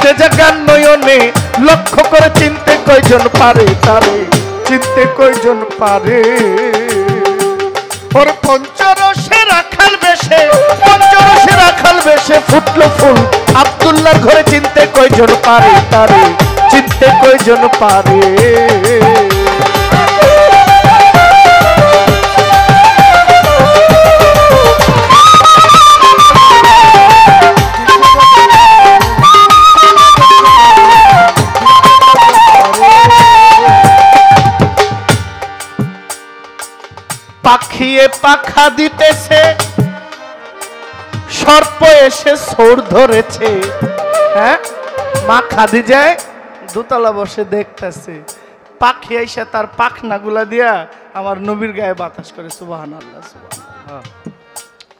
ফুটে জাগান নয়নে লক্ষ্য করে চিনতে কয়জন পারে তারে চিনতে কয়জন পারে ওর পঞ্চরসে রাখাল বেশে ফুটলো ফুল আব্দুল্লাহর ঘরে চিনতে কয়জন পারে তারে চিনতে কয়জন পারে পাখিয়ে পাখা দিতেছে সর্প এসে সোর ধরেছে হ্যাঁ মা খাদি যায় দোতলা বসে দেখতেছে পাখি এসে তার পাখনাগুলা দিয়া আমার নবীর গায়ে বাতাস করে সুবহানাল্লাহ সুবহানাল্লাহ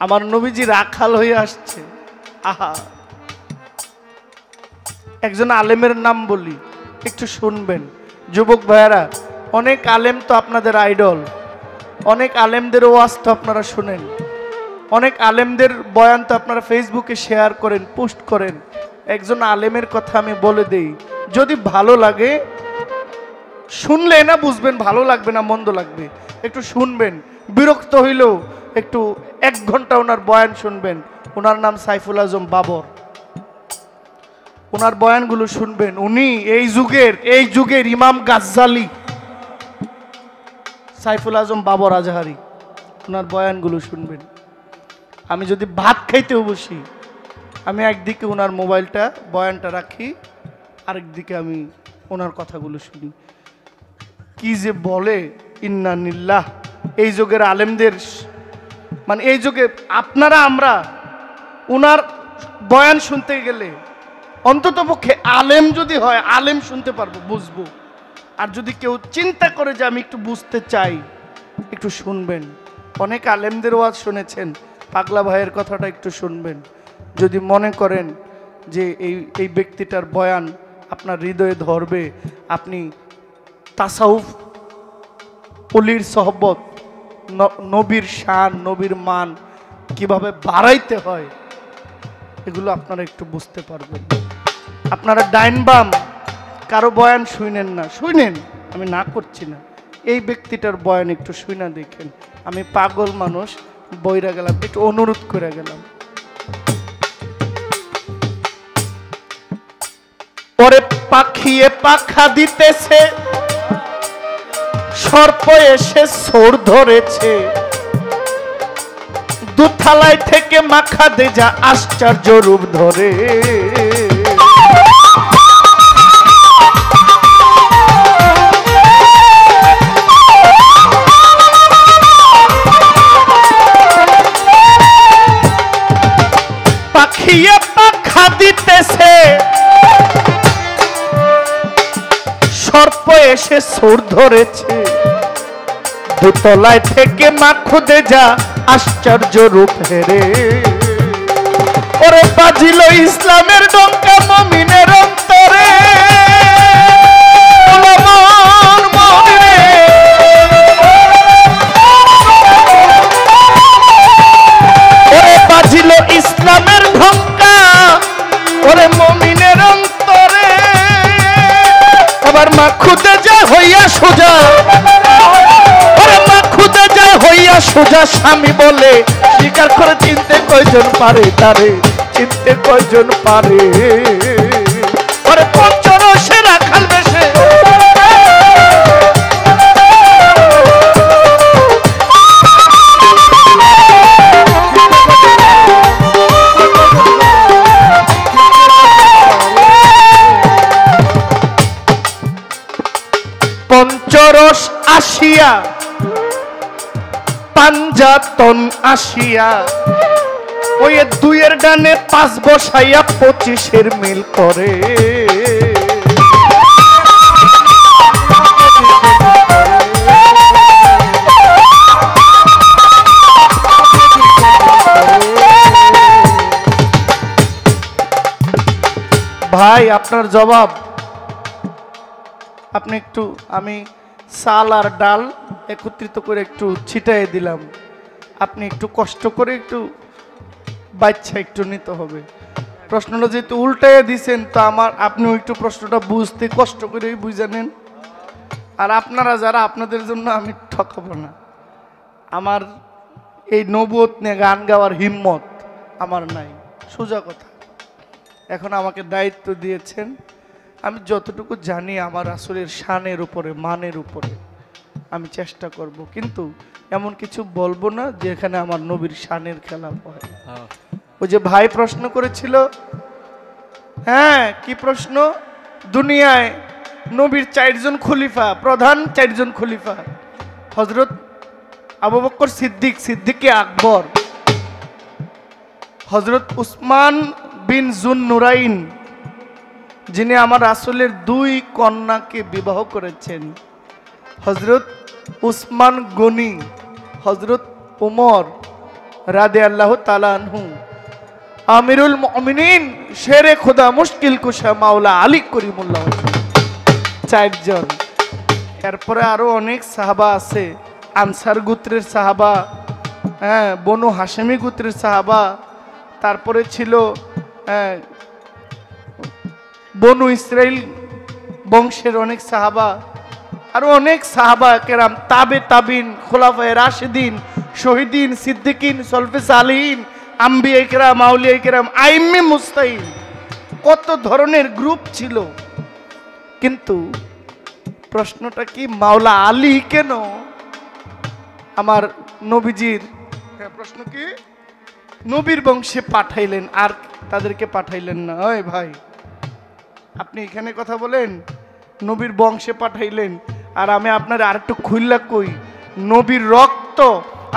আমার নবীজি রাখাল হয়ে আসছে আহা একজন আলেমের নাম বলি একটু শুনবেন যুবক ভাইয়েরা অনেক আলেম তো আপনাদের আইডল অনেক আলেমদের ওয়াজ তো আপনারা শুনেন অনেক আলেমদের বয়ান তো আপনারা ফেসবুকে শেয়ার করেন পোস্ট করেন একজন আলেমের কথা আমি বলে দেই যদি ভালো লাগে শুনলে না বুঝবেন ভালো লাগবে না মন্দ লাগবে একটু শুনবেন বিরক্ত হইলেও একটু 1 ঘন্টা ওনার বয়ান শুনবেন ওনার নাম সাইফুল আজম বাবর ওনার বয়ানগুলো শুনবেন উনি এই যুগের ইমাম গাজ্জালি সাইফুল আজম বাবর আজহারি ওনার বয়ানগুলো শুনবেন আমি যদি ভাত খাইতেও বসি আমি একদিকে ওনার মোবাইলটা বয়ানটা রাখি আরেকদিকে আমি ওনার কথাগুলো শুনি কি যে বলে ইন্না নিল্লাহ এই যুগের আলেমদের মানে এই যুগে আপনারা আমরা ওনার বয়ান শুনতে গেলে অন্ততপক্ষে আলেম যদি হয় আলেম শুনতে পারবো বুঝবো আর যদি কেউ চিন্তা করে যে আমি একটু বুঝতে চাই একটু শুনবেন অনেক আলেমদের ওয়াজ শুনেছেন পাগলা ভাইয়ের কথাটা একটু শুনবেন যদি মনে করেন যে এই ব্যক্তিটার বয়ান আপনার হৃদয়ে ধরবে আপনি তাসাউফ অলির সোহবত নবীর শান নবীর মান কিভাবে বাড়াইতে হয় এগুলো আপনারা একটু বুঝতে পারবেন আপনারা ডাইন বাম কারো বয়ান শুনেন না শুনেন আমি না করছি না এই ব্যক্তিটার বয়ান একটু শুনে দেখেন আমি পাগল মানুষ বইরা গেলাম একটু অনুরোধ করে গেলাম পরে পাখিয়ে পাখা দিতেছে সর্প এসে সোর ধরেছে দুথালায় থেকে মাখা দে যা আশ্চর্য রূপ ধরে পাখিয়ে পাখা দিতেছে সর্প এসে সোর ধরেছে দোতলায় থেকে মাখুদে যা আশ্চর্য রূপ হেরে ওরে বাজিল ইসলামের ডঙ্কা মুমিনের অন্তরে ওরে বাজিল ইসলামের ঢঙ্কা ওরে মুমিনের অন্তরে আবার মাখুদে যা হইয়া সোজা হইয়া সোজা স্বামী বলে স্বীকার করে চিনতে কয়জন পারে তারে চিনতে কয়জন পারে ওরে পঞ্চরসে রাখাল বেশে পঞ্চরস আসিয়া পাঞ্জাতন আসিয়া ওই 2-এর ডানে 5 বসাইয়া 25-এর মিল করে ভাই আপনার জবাব আপনি একটু আমি চাল আর ডাল একত্রিত করে একটু ছিটাই দিলাম আপনি একটু কষ্ট করে একটু বাচ্চা একটু নিতে হবে প্রশ্নটা যেহেতু উল্টাইয়া দিছেন তো আপনি একটু প্রশ্নটা বুঝতে কষ্ট করেই বুঝে নেন। আর আপনারা যারা, আপনাদের জন্য আমি ঠকাবো না। আমার এই নবুয়ত নিয়ে গান গাওয়ার হিম্মত আমার নাই, সোজা কথা। এখন আমাকে দায়িত্ব দিয়েছেন, আমি যতটুকু জানি আমার রাসূলের শানের উপরে, মানের উপরে আমি চেষ্টা করব, কিন্তু এমন কিছু বলবো না যেখানে আমার নবীর শানের খেলাপ হয়। ওই যে ভাই প্রশ্ন করেছিল, হ্যাঁ কি প্রশ্ন, দুনিয়ায় নবীর 4 জন খলিফা, প্রধান 4 জন খলিফা, হযরত আবু বকর সিদ্দিক, সিদ্দিকে আকবর, হযরত উসমান বিন জুন্নুরাইন, যিনি আমার রাসূলের 2 কন্যাকে বিবাহ করেছেন, হযরত উসমান গনি, হযরত উমর রাদিয়াল্লাহু তাআলা আনহু, আমিরুল মুমিনিন, শেরে খোদা, মুশকিল কুশা মাওলা আলী করিমুল্লাহ, 4 জন। এরপরে আরো অনেক সাহাবা আছে, আনসার গোত্রের সাহাবা, হ্যাঁ বনু হাশেমি গোত্রের সাহাবা, তারপরে ছিল বনু ইসরাইল বংশের অনেক সাহাবা, আরো অনেক সাহাবা কেরাম, তাবে তাবিন, খোলাফায়ে রাশিদিন, শহীদিন, সিদ্দিকিন, সলফে সালিহিন, আম্বিয়া কেরাম, আউলিয়া কেরাম, আইম্মে মুস্তাহিন, কত ধরনের গ্রুপ ছিল। কিন্তু প্রশ্নটা কি, মাওলা আলী কেন আমার নবীজির, প্রশ্ন কি, নবীর বংশে পাঠাইলেন আর তাদেরকে পাঠাইলেন না? ওই ভাই, আপনি এখানে কথা বলেন নবীর বংশে পাঠাইলেন, আর আমি আপনার আরেকটু খুললা কই, নবীর রক্ত,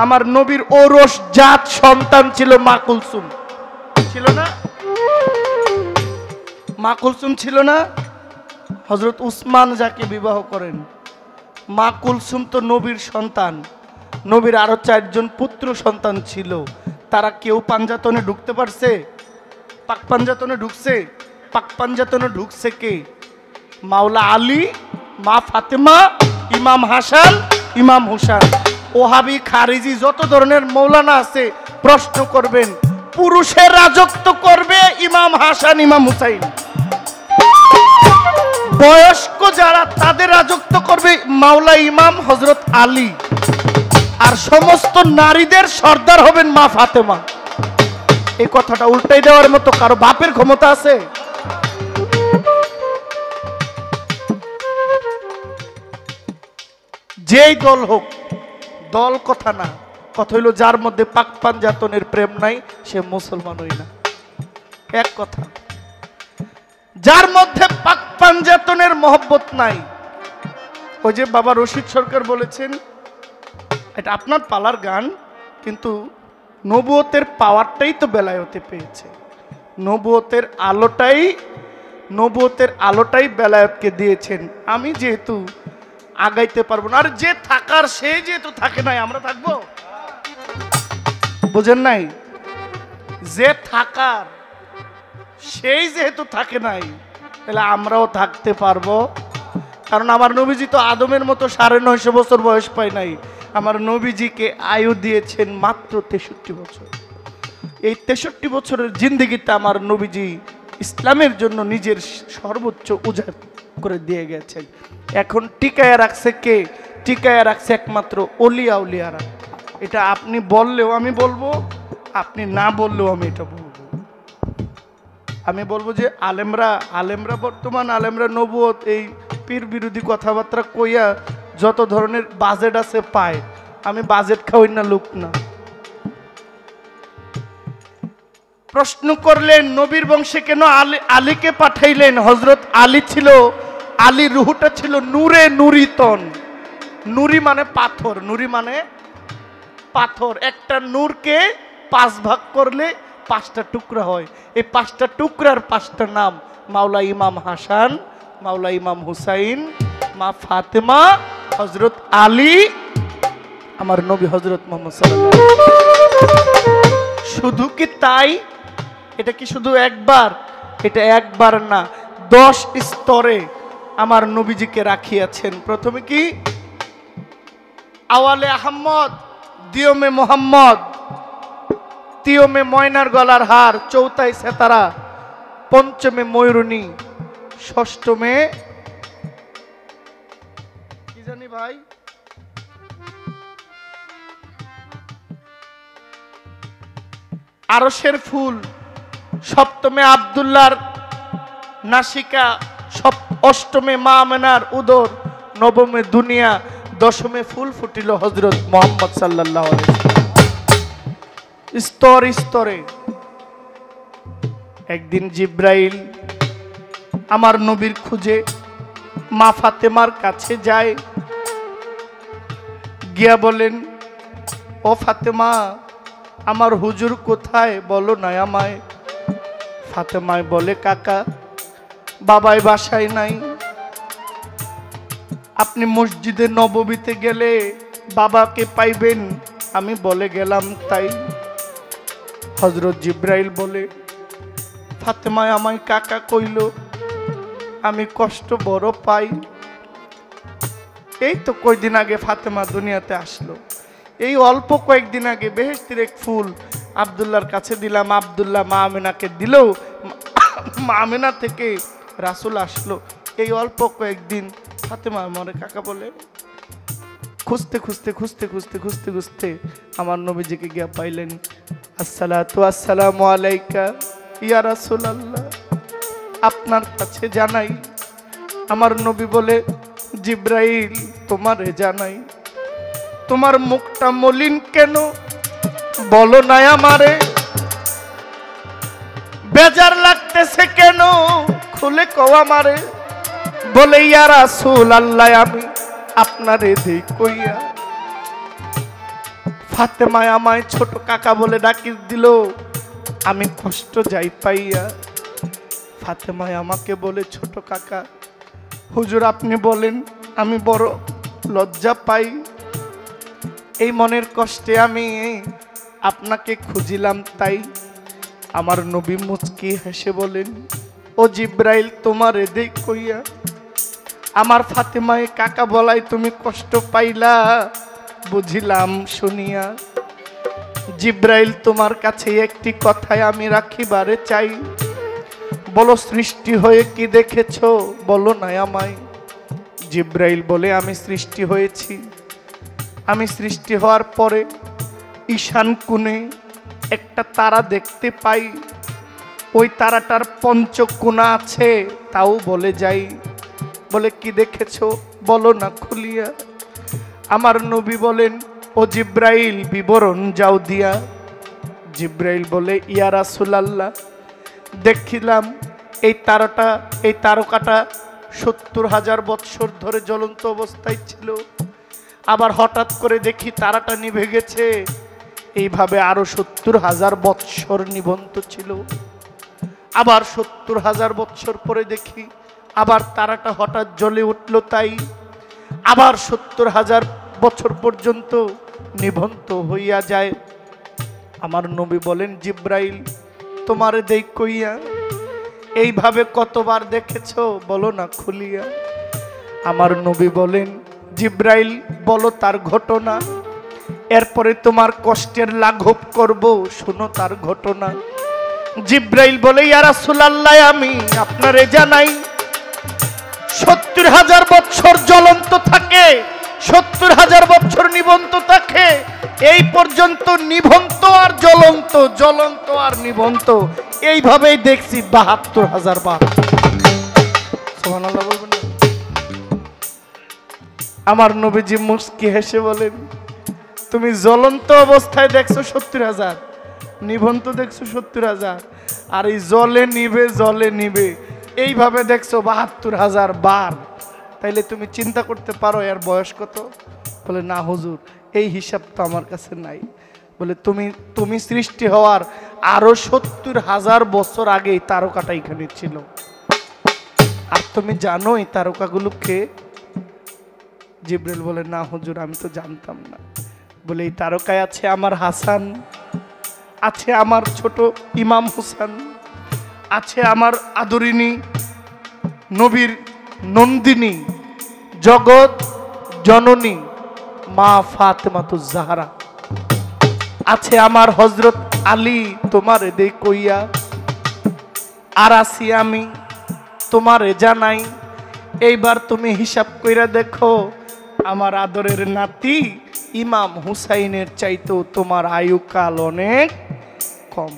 আমার নবীর ওরস জাত সন্তান ছিল মা কুলসুম, ছিল না? মা কুলসুম ছিল না? হযরত উসমান যাকে বিবাহ করেন, মা কুলসুম তো নবীর সন্তান। নবীর আরো 4 জন পুত্র সন্তান ছিল, তারা কেউ পাঞ্জাতনে ঢুকতে পারছে? পাক পাঞ্জাতনে ঢুকছে? পাক পাঞ্জাতনে ঢুকছে কে? মাওলা আলী, মা ফাতেমা, ইমাম হাসান, ইমাম হুসাইন। ওহাবি, খারিজি, যত ধরনের মৌলানা আছে প্রশ্ন করবেন, পুরুষের রাজত্ব করবে ইমাম হাসান, ইমাম হুসাইন। বয়স্ক যারা, তাদের রাজত্ব করবে মাওলা ইমাম হযরত আলী। আর সমস্ত নারীদের সর্দার হবেন মা ফাতেমা। এই কথাটা উল্টাই দেওয়ার মতো কারো বাপের ক্ষমতা আছে? যেই দল হোক, দল কথা না, কথা হইল যার মধ্যে পাক পাঞ্জাতনের প্রেম নাই সে মুসলমানই না, এক কথা। যার মধ্যে পাক পাঞ্জাতনের মহব্বত নাই, ওই যে বাবা রশিদ সরকার বলেছেন, এটা আপনার পালার গান, কিন্তু নবুয়তের পাওয়ারটাই তো বেলায়েতে পেয়েছে, নবুয়তের আলোটাই বেলায়েতকে দিয়েছেন। আমি যেহেতু আগাইতে পারবো না, আর যে থাকার সে যেহেতু থাকে নাই, আমরা থাকবো? বুঝেন নাই? যে থাকার সেই যেহেতু থাকে নাই, তাহলে আমরাও থাকতে পারবো। কারণ আমার নবীজি তো আদমের মতো 950 বছর বয়স পায় নাই, আমার নবীজিকে আয়ু দিয়েছেন মাত্র 63 বছর। এই 63 বছরের জিন্দেগিতে আমার নবীজি ইসলামের জন্য নিজের সর্বোচ্চ উজাড় করে দিয়ে গেছেন। এখন টিকায়া রাখছে কে? টিকায়া রাখছে একমাত্র ওলিয়া উলিয়ারা। এটা আপনি বললেও আমি বলবো, আপনি না বললেও আমি এটা বলবো। আমি বলবো যে আলেমরা বর্তমান আলেমরা নবুয়ত এই পীর বিরোধী কথাবার্তা কইয়া যত ধরনের বাজেট আছে পায়। আমি বাজেট খাওয়াই না, লোক না। প্রশ্ন করলেন নবীর বংশে কেন আলীকে পাঠাইলেন? হযরত আলী ছিল, আলীর রূহটা ছিল নূরে নুরিতন। নুরি মানে পাথর, নুরি মানে পাথর। একটা নূরকে 5 ভাগ করলে 5টা টুকরা হয়। এই 5টা টুকরার 5টা নাম, মাওলা ইমাম হাসান, মাওলা ইমাম হুসাইন, মা ফাতেমা, হযরত আলী, আমার নবী হযরত মুহাম্মদ সাল্লাল্লাহু আলাইহি ওয়াসাল্লাম। শুধু কি তাই? এটা কি শুধু একবার? এটা একবার না, 10 স্তরে আমার নবীজিকে রাখিয়াছেন। প্রথমে কি? আওয়ালে আহম্মদ, দিয়মে মোহাম্মদ, তিয়মে ময়নার গলার হার, চৌথায় সেতারা, পঞ্চমে ময়ূরনী, ষষ্ঠমে কি জানি ভাই, আরশের ফুল, সপ্তমে আব্দুল্লাহর নাসিকা, অষ্টমে মা আমেনার উদর, নবমে দুনিয়া, দশমে ফুল ফুটিল হযরত মুহাম্মদ সাল্লাল্লাহু আলাইহি ওয়াসাল্লাম। স্তরে স্তরে একদিন জিব্রাইল আমার নবীর খুঁজে মা ফাতেমার কাছে যায়, গিয়া বলেন, ও ফাতেমা, আমার হুজুর কোথায়, বলো না আমায়। ফাতেমায় বলে, কাকা বাবাই বাসায় নাই, আপনি মসজিদে নববীতে গেলে বাবাকে পাইবেন, আমি বলে গেলাম তাই। হযরত জিব্রাইল বলে, ফাতেমায় আমায় কাকা কইল, আমি কষ্ট বড় পাই। এই তো কয়েকদিন আগে ফাতেমা দুনিয়াতে আসলো, এই অল্প কয়েকদিন আগে বেহেশতের এক ফুল আব্দুল্লাহর কাছে দিলাম, আব্দুল্লাহ মা আমেনাকে দিল, মা আমেনা থেকে রাসূল আসলো, এই অল্প কয়েকদিন। ফাতেমা আমারে কাকা বলে। খুঁজতে খুঁজতে খুঁজতে খুঁজতে খুঁজতে খুঁজতে আমার নবীজিকে গিয়া পাইলেন। আসসালাতু আসসালামু আলাইকা ইয়া রাসূলুল্লাহ, আপনার কাছে জানাই। আমার নবী বলে, জিব্রাইল তোমারে জানাই, তোমার মুখটা মলিন কেন, বলো না আমারে, বেজার লাগতেছে কেন, খুলে কও আমারে। বলে, ইয়া রাসূলুল্লাহ আমি আপনারে দেই কইয়া। ফাতেমায় আমায় ছোট কাকা বলে ডাকি দিল, আমি কষ্ট যাই পাইয়া। ফাতেমায় আমাকে বলে, ছোট কাকা, হুজুর আপনি বলেন, আমি বড় লজ্জা পাই, এই মনের কষ্টে আমি আপনাকে খুঁজিলাম তাই। আমার নবী মুচকি হেসে বলেন, ও জিব্রাইল তোমারে দেই কইয়া আমার ফাতেমায় কাকা বলাই তুমি কষ্ট পাইলা, বুঝিলাম শুনিয়া। জিব্রাইল তোমার কাছে একটি কথাই আমি রাখিবারে চাই, বলো সৃষ্টি হয়ে কি দেখেছো, বলো না আমায়। জিব্রাইল বলে, আমি সৃষ্টি হয়েছি, আমি সৃষ্টি হওয়ার পরে ঈশান কোণে একটা তারা দেখতে পাই, ওই তারাটার পঞ্চকোণা আছে, তাও বলে যাই। বলে, কি দেখেছো, বলো না খুলিয়া। আমার নবী বলেন, ও জিব্রাইল বিবরণ যাও দিয়া। জিব্রাইল বলে, ইয়া রাসূলুল্লাহ দেখিলাম এই তারকাটা ৭০,০০০ বৎসর ধরে জ্বলন্ত অবস্থায় ছিল, আবার হঠাৎ করে দেখি তারাটা নিভে গেছে, এইভাবে আরো ৭০,০০০ বৎসর নিবন্ত ছিল। আবার ৭০,০০০ বৎসর পরে দেখি আবার তারাটা হঠাৎ জ্বলে উঠল, তাই আবার ৭০,০০০ বছর পর্যন্ত নিবন্ত হইয়া যায়। আমার নবী বলেন, জিব্রাইল তোমারে দেই কইয়া এইভাবে কতবার দেখেছো, বলো না খুলিয়া। আমার নবী বলেন, জিব্রাইল বলো তার ঘটনা, এরপরে তোমার কষ্টের লাঘব করব, শোনো তার ঘটনা। জিব্রাইল বলে, ইয়া রাসূলুল্লাহ আমি আপনারে জানাই, ৭০,০০০ বছর জ্বলন্ত থাকে, ৭০,০০০ বছর নিবন্ত থাকে, এই পর্যন্ত নিবন্ত আর জ্বলন্ত, জ্বলন্ত আর নিবন্ত, এইভাবেই দেখছি ৭২,০০০ বার। সুবহানাল্লাহ বলবেন না? আমার নবীজি মুস্কি হেসে বলেন, তুমি জ্বলন্ত অবস্থায় দেখছো ৭০,০০০, নিবন্ত দেখছো ৭০,০০০, আর এই জলে নিবে এইভাবে দেখছো ৭২,০০০ বার, তাইলে তুমি চিন্তা করতে পারো এর বয়স কত? বলে, না হুজুর এই হিসাব তো আমার কাছে নাই। বলে, তুমি সৃষ্টি হওয়ার আরো ৭০,০০০ বছর আগে এই তারকাটা এখানে ছিল, আর তুমি জানো এই তারকাগুলোকে? জিব্রাইল বলে, না হুজুর আমি তো জানতাম না। বলে, এই তারকায় আছে আমার হাসান, আছে আমার ছোট ইমাম হুসান, আছে আমার আদরিনী নবীর নন্দিনী জগৎ জননী মা ফাতেমাতুজ জাহরা, আছে আমার হযরত আলী তোমার দেই কইয়া, আর আছি আমি তোমারে জানাই, এইবার তুমি হিসাব কইরা দেখো আমার আদরের নাতি ইমাম হুসাইনের চাইতেও তোমার আয়ুকাল অনেক কম।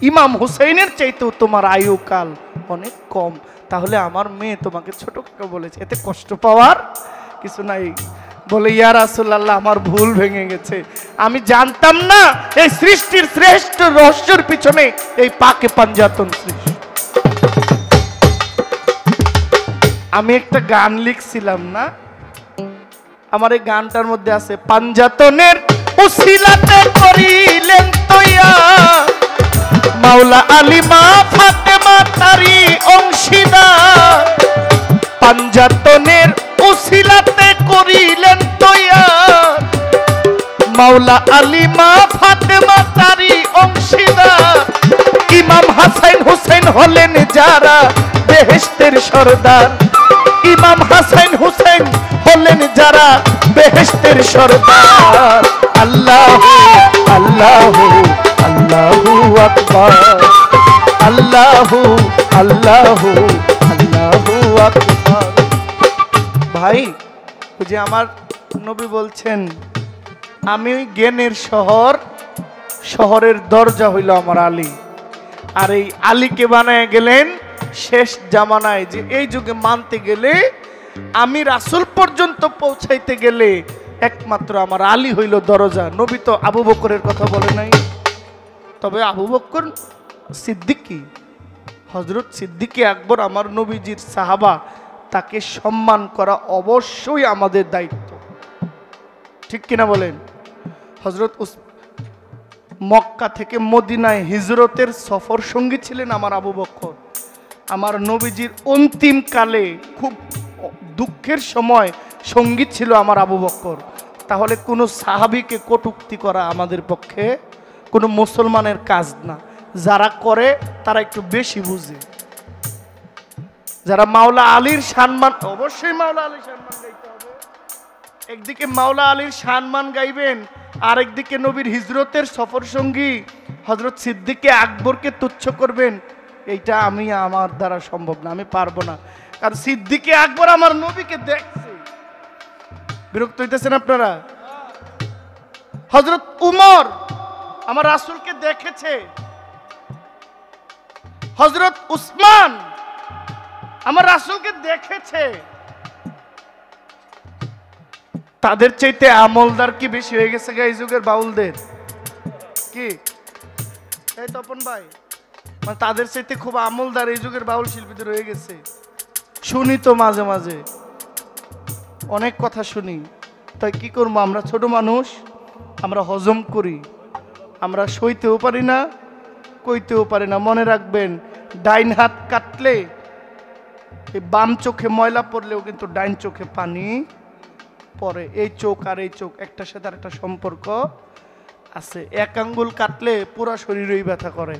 ইমাম হুসাইনের চাইতেও তোমার আয়ুকাল অনেক কম। তাহলে আমার মেয়ে তোমাকে ছোট কাকা বলেছে, এতে কষ্ট পাওয়ার কিছু নাই। বলে ইয়া রাসূলুল্লাহ, আমার ভুল ভেঙে গেছে, আমি জানতাম না এই সৃষ্টির শ্রেষ্ঠ রহস্যের পিছনে এই পাকে পাঞ্জাতন সৃষ্টি। আমি একটা গান লিখছিলাম না, আমার এই গানটার মধ্যে আছে, পাঞ্জাতনের উসিলাতে করিলেন তৈয়া মাওলা আলী মা ফাতেমা তারি অংশীদার। পাঞ্জাতনের উসিলাতে করিলেন তৈয়া মাওলা আলী মা ফাতেমা তারি অংশীদার। ইমাম হাসান হুসেন হলেন যারা বেহেশতের সরদার। ইমাম হাসান হুসেন হলেন যারা বেহেশতের সরদার। আল্লাহু আল্লাহু আল্লাহু আকবার, আল্লাহু আল্লাহু আল্লাহু আকবার। ভাই, ওই যে আমার নবী বলছেন, আমি ওই জ্ঞানের শহর, শহরের দরজা হইল আমার আলী। আর এই আলীকে বানায় গেলেন শেষ জামানায়, যে এই যুগে মানতে গেলে, আমি রাসূল পর্যন্ত পৌঁছাইতে গেলে একমাত্র আমার আলী হইল দরজা। নবী তো আবু বকরের কথা বলে নাই, তবে আবু বকর সিদ্দিকী, হযরত সিদ্দিকে আকবর আমার নবীজির সাহাবা, তাকে সম্মান করা অবশ্যই আমাদের দায়িত্ব, ঠিক কিনা বলেন? হযরত মক্কা থেকে মদিনায় হিজরতের সফর সঙ্গী ছিলেন আমার আবু বকর। আমার নবীজির অন্তিম কালে খুব দুঃখের সময় সঙ্গী ছিল আমার আবু বকর। তাহলে কোনো সাহাবীকে কটূক্তি করা আমাদের পক্ষে কোনো মুসলমানের কাজ না। যারা করে তারা একটু বেশি বুঝে। যারা মাওলা আলীর সম্মান, অবশ্যই মাওলা আলীর সম্মান গাইতে হবে। একদিকে মাওলা আলীর সম্মান গাইবেন, আরেকদিকে নবীর হিজরতের সফর সঙ্গী হযরত সিদ্দিকে আকবরকে তুচ্ছ করবেন, এইটা আমার দ্বারা সম্ভব না, আমি পারবো না। কারণ সিদ্দিকে আকবর আমার নবীকে দেখছে। বিরক্ত হইতেছেন আপনারা? হযরত উমর আমার রাসূলকে দেখেছে, হযরত উসমান আমার রাসূলকে দেখেছে। তাদের চাইতে আমলদার কি বেশি হয়ে গেছে এই যুগের বাউলদের? কি এই তপন ভাই, মানে তাদের চাইতে খুব আমলদার এই যুগের বাউল শিল্পীদের হয়ে গেছে। শুনি তো মাঝে মাঝে অনেক কথা শুনি, তাই কি করবো, আমরা ছোট মানুষ, আমরা হজম করি, আমরা সইতেও পারি না, কইতেও পারি না। মনে রাখবেন, ডাইন হাত কাটলে এই বাম চোখে ময়লা পড়লেও কিন্তু ডাইন চোখে পানি পড়ে। এই চোখ আর এই চোখ একটার সাথে আরেকটা সম্পর্ক আছে। এক আঙ্গুল কাটলে পুরো শরীরেই ব্যথা করে।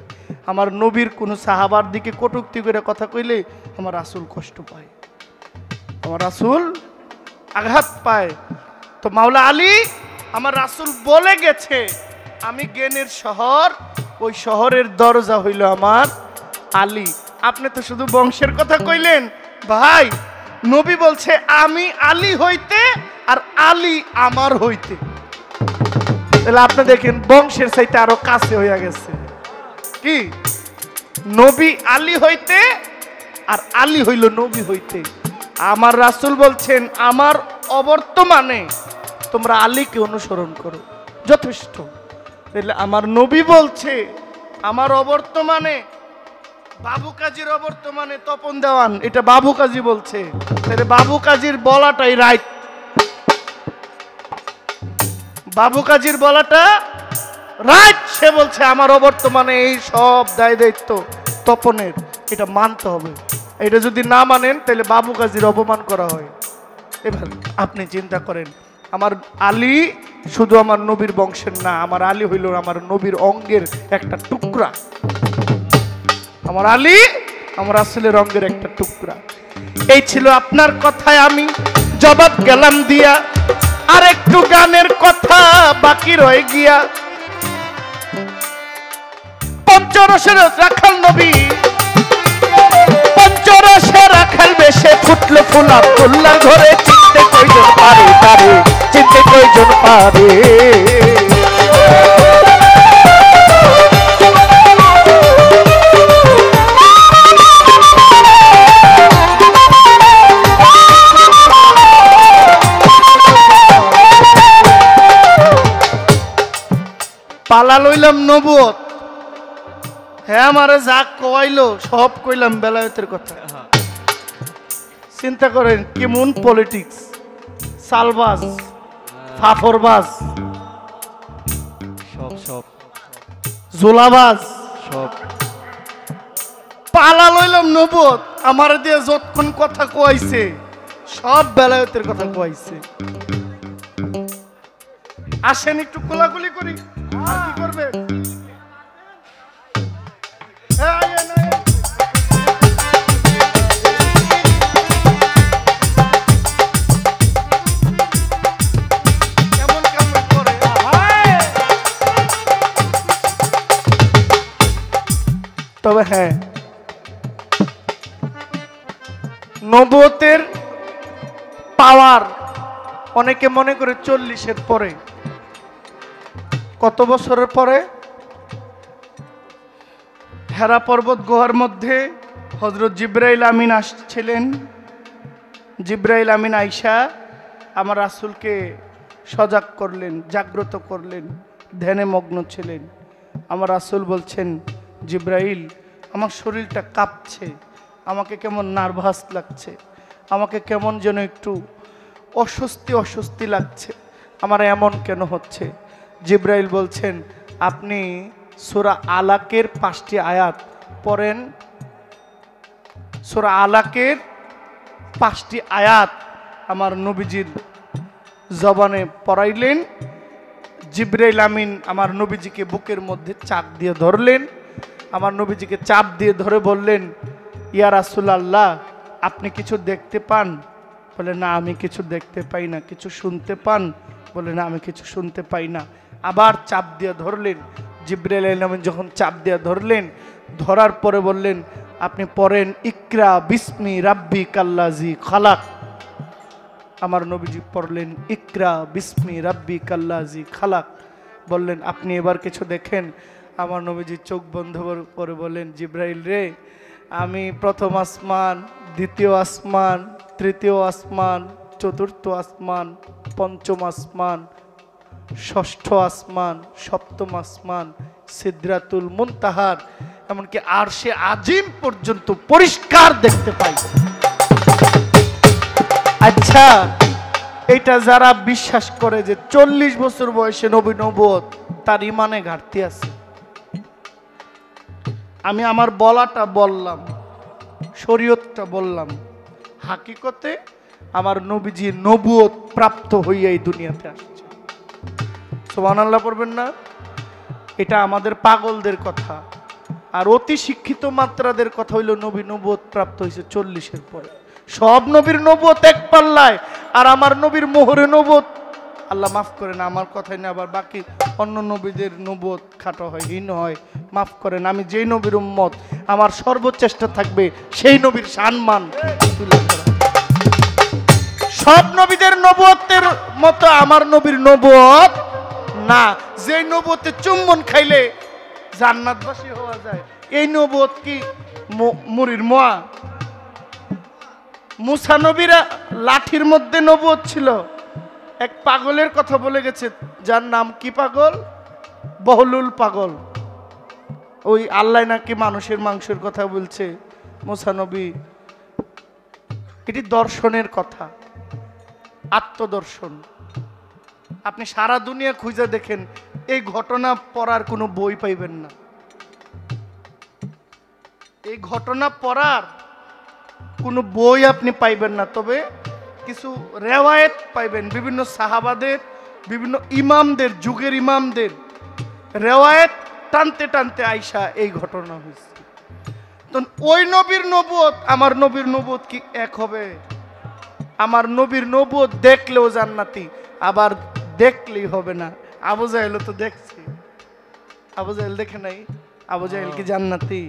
আমার নবীর কোনো সাহাবার দিকে কটূক্তি করে কথা কইলে আমার রাসূল কষ্ট পায়, আমার রাসূল আঘাত পায়। তো মাওলা আলী আমার রাসূল বলে গেছে, আমি জ্ঞানের শহর, ওই শহরের দরজা হইল আমার আলী। আপনি তো শুধু বংশের কথা কইলেন ভাই, নবী বলছে আমি আলী হইতে আর আলী আমার হইতে। তাহলে আপনি দেখেন বংশের চাইতে আরো কাছে হইয়া গেছে। কি নবী আলী হইতে আর আলী হইল নবী হইতে। আমার রাসূল বলছেন আমার অবর্তমানে তোমরা আলীকে অনুসরণ করো, যথেষ্ট। তাহলে আমার নবী বলছে আমার অবর্তমানে, বাবু কাজীর অবর্তমানে তপন দেওয়ান, এটা বাবু কাজী বলছে, তাহলে বাবু কাজীর বলাটাই রাইট। বাবু কাজীর বলাটা রাইট। সে বলছে আমার অবর্তমানে এই সব দায় দায়িত্ব তপনের, এটা মানতে হবে। এটা যদি না মানেন তাহলে বাবু কাজীর অপমান করা হয়। এবার আপনি চিন্তা করেন, আমার আলী শুধু আমার নবীর বংশের না, আমার আলী হইল আমার নবীর অঙ্গের একটা টুকরা। আমার আলী আমার রাসূলের অঙ্গের একটা টুকরা। এই ছিল আপনার কথায় আমি জবাব গেলাম দিয়া, আর একটু গানের কথা বাকি রয়ে গিয়া। পঞ্চরসের রাখাল নবী ফুল আব্দুল্লাহ ঘরে চিনতে কয়জন পারে তারে, চিনতে কয়জন পারে। পালা লইলাম নবুয়ত, হ্যাঁ আমারে যা কইলো সব কইলাম বেলায়েতের কথা। চিন্তা করেন কেমন পলিটিক্স, সালবাজ ফাফরবাজ সব সব জোলাবাজ সব। পালা লইলাম নবুয়ত, আমার দিয়ে যতক্ষণ কথা কইছে সব বেলায়েতের কথা কইছে। আসেন একটু কোলাকুলি করি, আর কি করবে? হ্যাঁ, আইয়েন, আইয়েন। কেমন কেমন করে? তবে হ্যাঁ, নবুয়তের পাওয়ার অনেকে মনে করে 40-এর পরে। কত বছরের পরে? হেরা পর্বত গুহার মধ্যে হযরত জিবরাইল আমিন আসছিলেন। জিবরাইল আমিন আইসা আমার রাসূলকে সজাগ করলেন, জাগ্রত করলেন, ধ্যানে মগ্ন ছিলেন। আমার রাসূল বলছেন, জিবরাইল আমার শরীরটা কাঁপছে, আমাকে কেমন নার্ভাস লাগছে, আমাকে কেমন যেন একটু অস্বস্তি অস্বস্তি লাগছে, আমার এমন কেন হচ্ছে? জিবরাইল বলছেন, আপনি সূরা আলাকের 5টি আয়াত পড়েন। সূরা আলাকের 5টি আয়াত আমার নবীজির জবানে পড়াইলেন। জিবরাইল আমিন আমার নবীজিকে বুকের মধ্যে চাপ দিয়ে ধরলেন, আমার নবীজিকে চাপ দিয়ে ধরে বললেন, ইয়া রাসূলুল্লাহ আপনি কিছু দেখতে পান? বলে না আমি কিছু দেখতে পাই না। কিছু শুনতে পান? বলে না আমি কিছু শুনতে পাই না। আবার চাপ দিয়ে ধরলেন। জিবরাইল আমিন যখন চাপ দিয়ে ধরলেন, ধরার পরে বললেন, আপনি পড়েন ইকরা বিসমি রাব্বিকাল্লাযী খালাক। আমার নবীজি পড়লেন ইকরা বিসমি রাব্বিকাল্লাযী খালাক। বললেন আপনি এবার কিছু দেখেন? আমার নবীজি চোখ বন্ধ করে বললেন, জিবরাইল রে, আমি প্রথম আসমান, দ্বিতীয় আসমান, তৃতীয় আসমান, চতুর্থ আসমান, পঞ্চম আসমান, ষষ্ঠ আসমান, সপ্তম আসমান, সিদরাতুল মুনতাহার, এমনকি আরশে আজিম পর্যন্ত পরিষ্কার দেখতে পাই। আচ্ছা, এটা যারা বিশ্বাস করে যে 40 বছর বয়সে নবী নবুয়ত, তার ইমানে ঘাটতি আছে। আমি আমার বলাটা বললাম, শরীয়তটা বললাম, হাকিকতে আমার নবীজি নবুয়ত প্রাপ্ত হইয়া এই দুনিয়াতে আসছে। সুবহানাল্লাহ পড়বেন না? এটা আমাদের পাগলদের কথা। আর অতি শিক্ষিত মাত্রাদের কথা হইল নবী নবুয়ত প্রাপ্ত হয়েছে 40-এর পরে। সব নবীর নবুয়ত এক পাল্লায়, আর আমার নবীর মোহরে নবুয়ত, আল্লাহ মাফ করেন আমার কথাই না, আবার বাকি অন্য নবীদের নবুয়ত খাটো হয়, হীন হয়, মাফ করেন। আমি যেই নবীর উম্মত, আমার সর্বচেষ্টা থাকবে সেই নবীর সম্মান তুলে ধরা। সব নবীদের নবুয়তের মতো আমার নবীর নবুয়ত না। যে নবুয়তে চুম্বন খাইলে জান্নাতবাসী হওয়া যায়, এই নবুয়ত কি মুরির মোয়া? মুসা নবীরা লাঠির মধ্যে নবুয়ত ছিল। এক পাগলের কথা বলে গেছে, যার নাম কি পাগল? বহলুল পাগল। ওই আল্লাহ নাকি মানুষের মাংসের কথা বলছে মুসা নবী। এটি দর্শনের কথা, আত্মদর্শন। আপনি সারা দুনিয়া খুঁজে দেখেন, এই ঘটনা পড়ার কোনো বই পাইবেন না। এই ঘটনা পড়ার কোনো বই আপনি পাইবেন না। তবে কিছু রেওয়ায়েত পাইবেন, বিভিন্ন সাহাবাদের, বিভিন্ন ইমামদের, যুগের ইমামদের রেওয়ায়েত টানতে টানতে আইসা এই ঘটনা হয়েছে। তো ওই নবীর নবুয়ত আমার নবীর নবুয়ত কি এক হবে? আমার নবীর নবুয়ত দেখলেও জান্নাতি, আবার দেখলেই হবে না। আবু জাহেল তো দেখছে, আবু জাহেল দেখে নাই? আবু জাহেল কি জান্নাতি?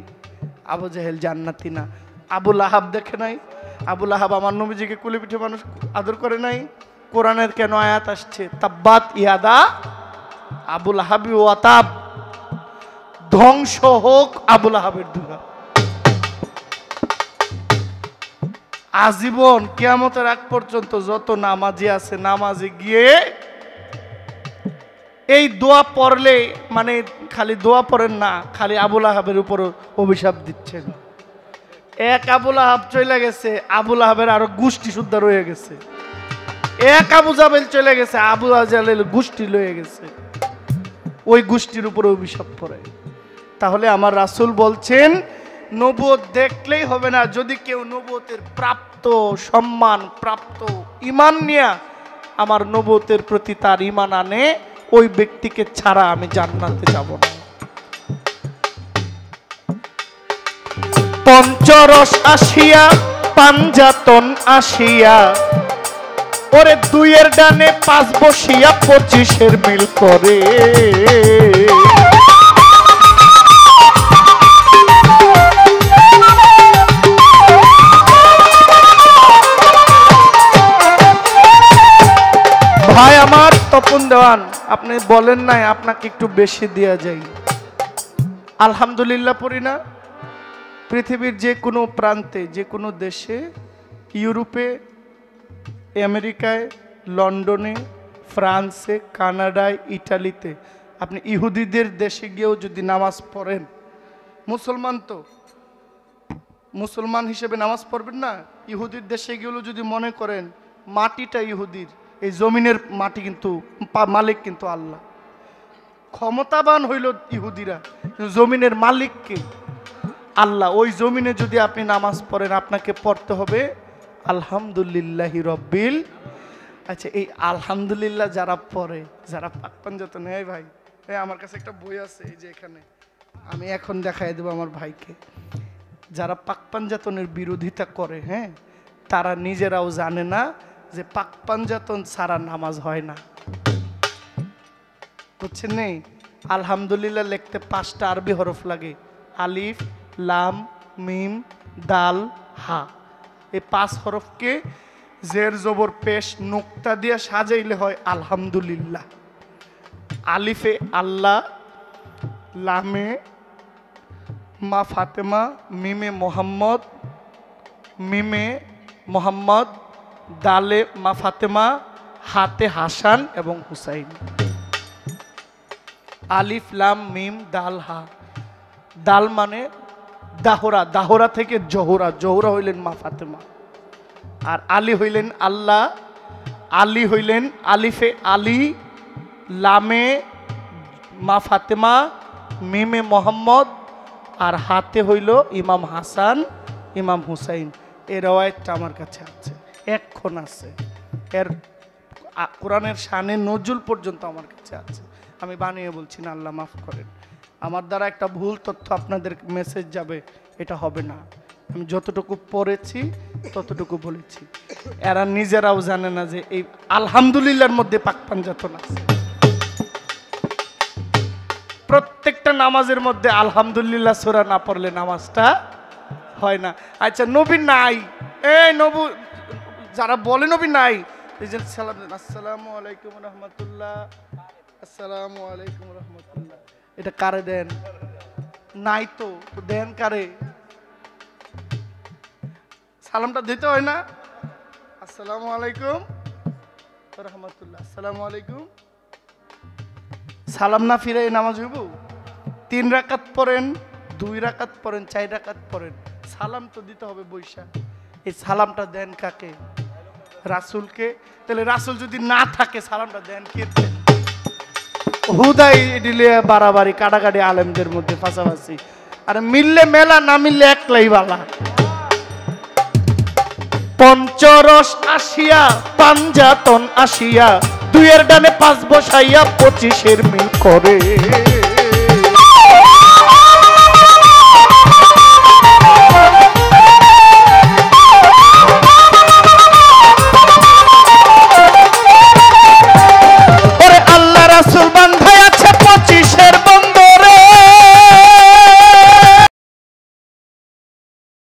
আবু জাহেল জান্নাতি না। আবু লাহাব দেখে নাই? আবুল আহাব আমার নবীজিকে কুলে পিঠে মানুষ আদর করে নাই? কোরআনের কেন আয়াত আসছে তাব্বাত ইয়াদা আবুল আহাবি ওয়া তাব, ধ্বংস হোক আবুল আহাবের দুগা। আজীবন কিয়ামতের আগ পর্যন্ত যত নামাজি আছে, নামাজি গিয়ে এই দোয়া পড়লে, মানে খালি দোয়া পড়েন না, খালি আবুল আহাবের উপর অভিশাপ দিচ্ছেন। এক আবুল আহাব চলে গেছে, আবুল আহাবের আরো গোষ্ঠী শুদ্ধ রয়ে গেছে। এক আবু জাবেল চলে গেছে, আবু জাবেল গোষ্ঠী লয়ে গেছে, ওই গোষ্ঠীর উপরে অভিশাপ পড়ে। তাহলে আমার রাসূল বলছেন নবুয়ত দেখলেই হবে না, যদি কেউ নবুয়তের প্রাপ্ত সম্মান প্রাপ্ত ঈমান নিয়ে আমার নবুয়তের প্রতি তার ঈমান আনে, ওই ব্যক্তিকে ছাড়া আমি জান্নাতে যাব না। পঞ্চরস আসিয়া পাঞ্জাতন আসিয়া, ওরে দুইয়ের ডানে পাঁচ বসিয়া 25-এর মিল করে। ভাই আমার তপন দেওয়ান, আপনি বলেন নাই আপনাকে একটু বেশি দেয়া যায়? আলহামদুলিল্লাহ পড়ি না? পৃথিবীর যে কোনো প্রান্তে, যে কোনো দেশে, ইউরোপে, আমেরিকায়, লন্ডনে, ফ্রান্সে, কানাডায়, ইটালিতে, আপনি ইহুদিদের দেশে গিয়েও যদি নামাজ পড়েন, মুসলমান তো মুসলমান হিসেবে নামাজ পড়বেন না? ইহুদির দেশে গিয়েও যদি মনে করেন মাটিটা ইহুদির, এই জমিনের মাটি কিন্তু মালিক কিন্তু আল্লাহ, ক্ষমতাবান হইল ইহুদিরা, জমিনের মালিককে আল্লাহ। ওই জমিনে যদি আপনি নামাজ পড়েন, আপনাকে পড়তে হবে আলহামদুলিল্লাহি রব্বিল। আচ্ছা, এই আলহামদুলিল্লাহ যারা পড়ে, যারা পাক পাঞ্জাতন, এই ভাই, এই আমার কাছে একটা বই আছে, এই যে এখানে আমি এখন দেখাই দেবো আমার ভাইকে। যারা পাক পাঞ্জাতনের বিরোধিতা করে, হ্যাঁ, তারা নিজেরাও জানে না যে পাক পাঞ্জাতন ছাড়া নামাজ হয় না, বুঝছেন? নেই, আলহামদুলিল্লাহ লিখতে 5টা আরবি হরফ লাগে, আলিফ, লাম, মিম, দাল, হা। এই 5 হরফকে জের জবর পেশ নুক্তা দিয়ে সাজাইলে হয় আলহামদুলিল্লাহ। আলিফে আল্লাহ, লামে মা ফাতেমা, মিমে মোহাম্মদ, মিমে মোহাম্মদ, দালে মা ফাতেমা, হাতে হাসান এবং হুসাইন। আলিফ লাম মিম দাল হা। দাল মানে দাহরা, দাহরা থেকে জোহরা, জোহরা হইলেন মা ফাতেমা, আর আলী হইলেন আল্লাহ। আলী হইলেন আলিফে আলী, লামে মা ফাতেমা, মিমে মোহাম্মদ, আর হাতে হইল ইমাম হাসান ইমাম হুসাইন। এর রওয়ায়াতটা আমার কাছে আছে, এখন আছে, এর কোরআনের শানে নজরুল পর্যন্ত আমার কাছে আছে। আমি বানিয়ে বলছি না, আল্লাহ মাফ করেন। আমার দ্বারা একটা ভুল তথ্য আপনাদের মেসেজ যাবে, এটা হবে না। আমি যতটুকু পড়েছি ততটুকু বলেছি। এরা নিজেরাও জানে না যে এই আলহামদুলিল্লাহর মধ্যে পাক পাঞ্জাতন আছে। প্রত্যেকটা নামাজের মধ্যে আলহামদুলিল্লাহ সূরা না পড়লে নামাজটা হয় না। আচ্ছা, নবী নাই, এই নবী যারা বলে নবী নাই, এই যে সালাম দেন, আসসালামু আলাইকুম রাহমাতুল্লাহ, আসসালামু আলাইকুম রাহমাতুল্লাহ, এটা কারে দেন? নাই তো, দেন কারে? সালামটা দিতে হয় না? আসসালামু আলাইকুম রাহমাতুল্লাহ, আসসালামু আলাইকুম। সালাম না ফিরে নামাজ হইব? 3 রাকাত পড়েন, 2 রাকাত পড়েন, 4 রাকাত পড়েন, সালাম তো দিতে হবে বৈশা। এই সালামটা দেন কাকে? রাসূলকে। তাহলে রাসূল যদি না থাকে সালামটা দেন কে? হুদাই দিলে বাড়াবাড়ি কাটাকাটি আলেমদের মধ্যে পাশাপাশি, আর মিললে মেলা, না মিললে একলাই বালা। পঞ্চরস আসিয়া পাঞ্জাতন আসিয়া, দুইয়ের ডানে 5 বসাইয়া 25-এর মিল করে।